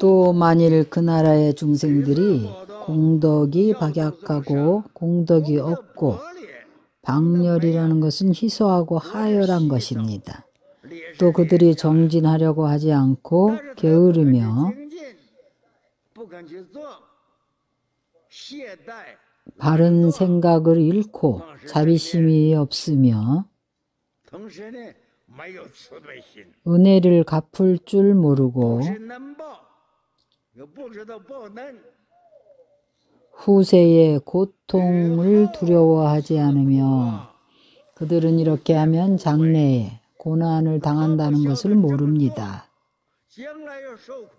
또 만일 그 나라의 중생들이 공덕이 박약하고 공덕이 없고 박렬이라는 것은 희소하고 하열한 것입니다. 또 그들이 정진하려고 하지 않고 게으르며 바른 생각을 잃고 자비심이 없으며 은혜를 갚을 줄 모르고 후세의 고통을 두려워하지 않으며 그들은 이렇게 하면 장래에 고난을 당한다는 것을 모릅니다.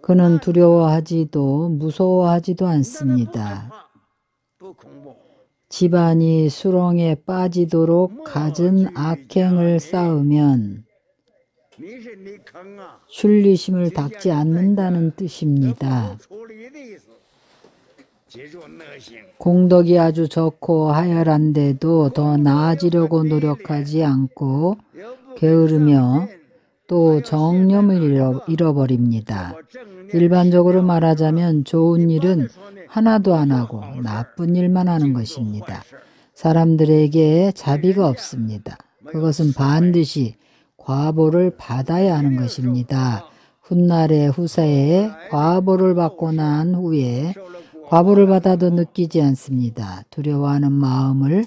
그는 두려워하지도 무서워하지도 않습니다. 집안이 수렁에 빠지도록 갖은 악행을 쌓으면 출리심을 닦지 않는다는 뜻입니다. 공덕이 아주 좋고 하열한데도 더 나아지려고 노력하지 않고 게으르며 또 정념을 잃어버립니다. 일반적으로 말하자면 좋은 일은 하나도 안 하고 나쁜 일만 하는 것입니다. 사람들에게 자비가 없습니다. 그것은 반드시 과보를 받아야 하는 것입니다. 훗날의 후세에 과보를 받고 난 후에 과보를 받아도 느끼지 않습니다. 두려워하는 마음을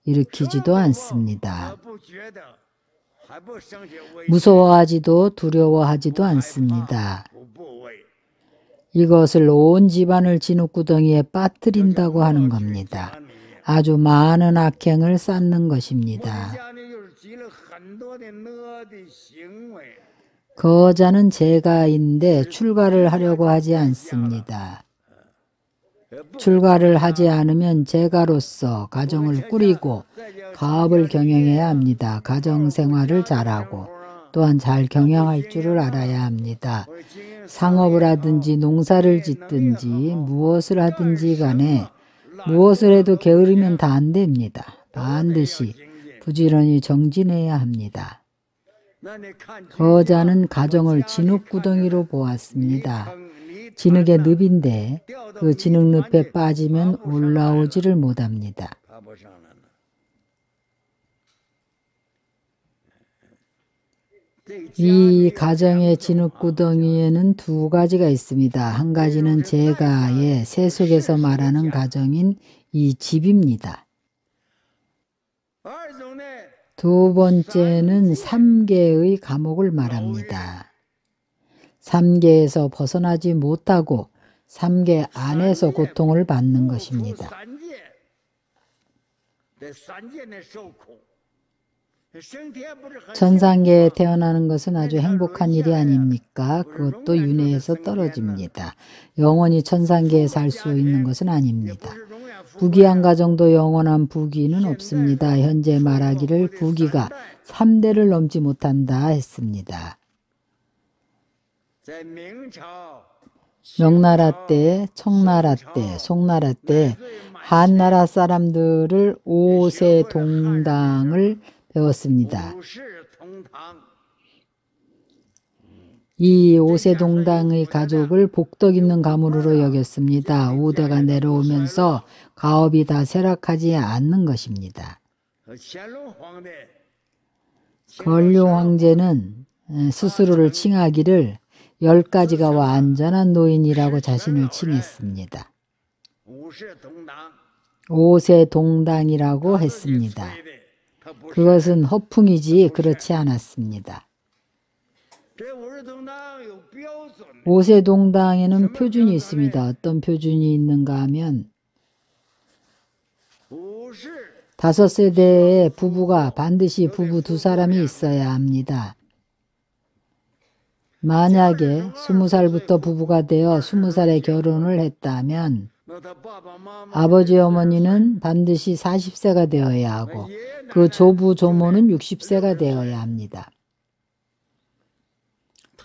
일으키지도 않습니다. 무서워하지도 두려워하지도 않습니다. 이것을 온 집안을 진흙구덩이에 빠뜨린다고 하는 겁니다. 아주 많은 악행을 쌓는 것입니다. 거자는 제가인데 출가를 하려고 하지 않습니다. 출가를 하지 않으면 제가로서 가정을 꾸리고 가업을 경영해야 합니다. 가정생활을 잘하고 또한 잘 경영할 줄을 알아야 합니다. 상업을 하든지 농사를 짓든지 무엇을 하든지 간에 무엇을 해도 게으르면 다 안 됩니다. 반드시 부지런히 정진해야 합니다. 거자는 가정을 진흙구덩이로 보았습니다. 진흙의 늪인데 그 진흙늪에 빠지면 올라오지를 못합니다. 이 가정의 진흙구덩이에는 두 가지가 있습니다. 한 가지는 제가의 세속에서 말하는 가정인 이 집입니다. 두 번째는 삼계의 감옥을 말합니다. 삼계에서 벗어나지 못하고 삼계 안에서 고통을 받는 것입니다. 천상계에 태어나는 것은 아주 행복한 일이 아닙니까? 그것도 윤회에서 떨어집니다. 영원히 천상계에 살 수 있는 것은 아닙니다. 부귀한 가정도 영원한 부귀는 없습니다. 현재 말하기를 부귀가 3대를 넘지 못한다 했습니다. 명나라 때, 청나라 때, 송나라 때 한나라 사람들을 오세동당을 배웠습니다. 이 오세동당의 가족을 복덕 있는 가문으로 여겼습니다. 5대가 내려오면서 가업이 다 쇠락하지 않는 것입니다. 건룡 황제는 스스로를 칭하기를 10가지가 완전한 노인이라고 자신을 칭했습니다. 오세동당이라고 했습니다. 그것은 허풍이지 그렇지 않았습니다. 오세동당에는 표준이 있습니다. 어떤 표준이 있는가 하면 5세대의 부부가 반드시 부부 2사람이 있어야 합니다. 만약에 20살부터 부부가 되어 20살에 결혼을 했다면 아버지 어머니는 반드시 40세가 되어야 하고 그 조부 조모는 60세가 되어야 합니다.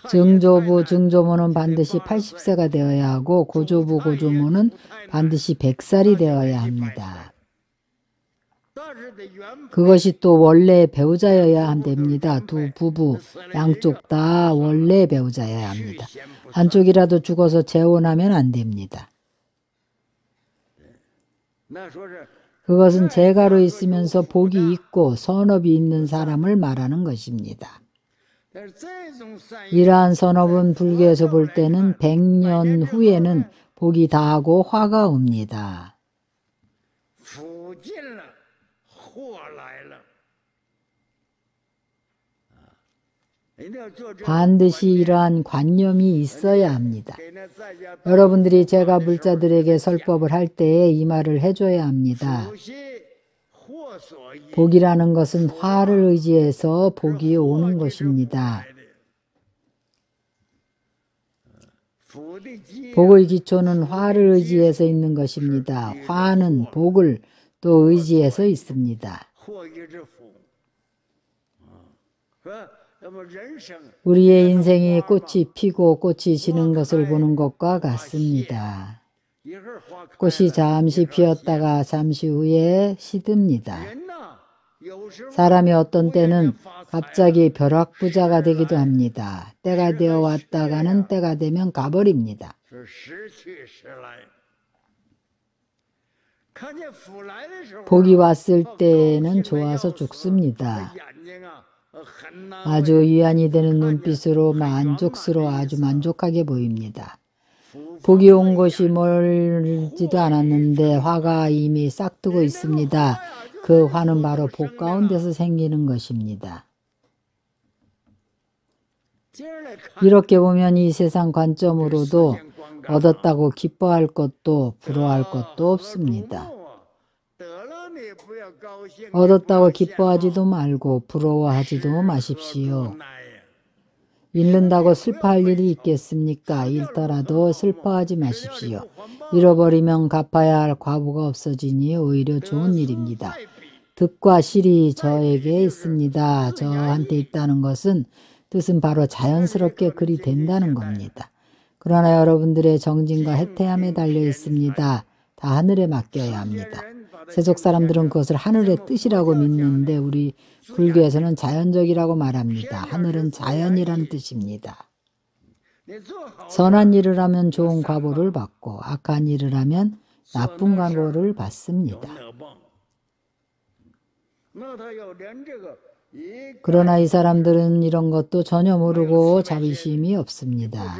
증조부 증조모는 반드시 80세가 되어야 하고 고조부 고조모는 반드시 100살이 되어야 합니다. 그것이 또 원래 배우자여야 한답니다. 두 부부 양쪽 다 원래 배우자여야 합니다. 한쪽이라도 죽어서 재혼하면 안 됩니다. 그것은 재가로 있으면서 복이 있고 선업이 있는 사람을 말하는 것입니다. 이러한 선업은 불교에서 볼 때는 100년 후에는 복이 다하고 화가 옵니다. 반드시 이러한 관념이 있어야 합니다. 여러분들이 제가 불자들에게 설법을 할 때에 이 말을 해줘야 합니다. 복이라는 것은 화를 의지해서 복이 오는 것입니다. 복의 기초는 화를 의지해서 있는 것입니다. 화는 복을 또 의지해서 있습니다. 우리의 인생이 꽃이 피고 꽃이 지는 것을 보는 것과 같습니다. 꽃이 잠시 피었다가 잠시 후에 시듭니다. 사람이 어떤 때는 갑자기 벼락부자가 되기도 합니다. 때가 되어 왔다가는 때가 되면 가버립니다. 복이 왔을 때는 좋아서 죽습니다. 아주 위안이 되는 눈빛으로 아주 만족하게 보입니다. 복이 온 것이 멀지도 않았는데 화가 이미 싹트고 있습니다. 그 화는 바로 복 가운데서 생기는 것입니다. 이렇게 보면 이 세상 관점으로도 얻었다고 기뻐할 것도 부러워할 것도 없습니다. 얻었다고 기뻐하지도 말고 부러워하지도 마십시오. 잃는다고 슬퍼할 일이 있겠습니까? 잃더라도 슬퍼하지 마십시오. 잃어버리면 갚아야 할 과부가 없어지니 오히려 좋은 일입니다. 득과 실이 저에게 있습니다. 저한테 있다는 것은 뜻은 바로 자연스럽게 그리 된다는 겁니다. 그러나 여러분들의 정진과 해태함에 달려 있습니다. 다 하늘에 맡겨야 합니다. 세속 사람들은 그것을 하늘의 뜻이라고 믿는데 우리 불교에서는 자연적이라고 말합니다. 하늘은 자연이라는 뜻입니다. 선한 일을 하면 좋은 과보를 받고 악한 일을 하면 나쁜 과보를 받습니다. 그러나 이 사람들은 이런 것도 전혀 모르고 자비심이 없습니다.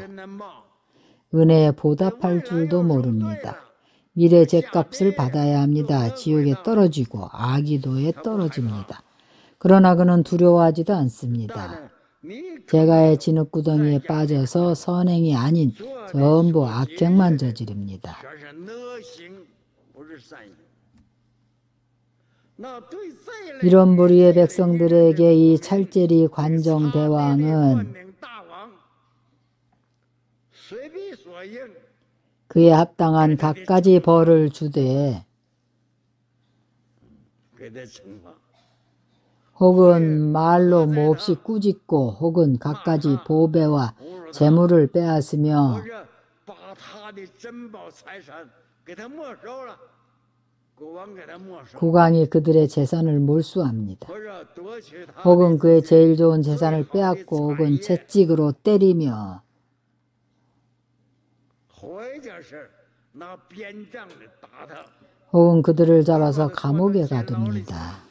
은혜에 보답할 줄도 모릅니다. 미래 죗값을 받아야 합니다. 지옥에 떨어지고 아기도에 떨어집니다. 그러나 그는 두려워하지도 않습니다. 제가의 진흙구덩이에 빠져서 선행이 아닌 전부 악행만 저지릅니다. 이런 부류의 백성들에게 이 찰제리 관정대왕은 그에 합당한 갖가지 벌을 주되 혹은 말로 몹시 꾸짖고 혹은 갖가지 보배와 재물을 빼앗으며 국왕이 그들의 재산을 몰수합니다. 혹은 그의 제일 좋은 재산을 빼앗고 혹은 채찍으로 때리며 혹은 그들을 잡아서 감옥에 가둡니다.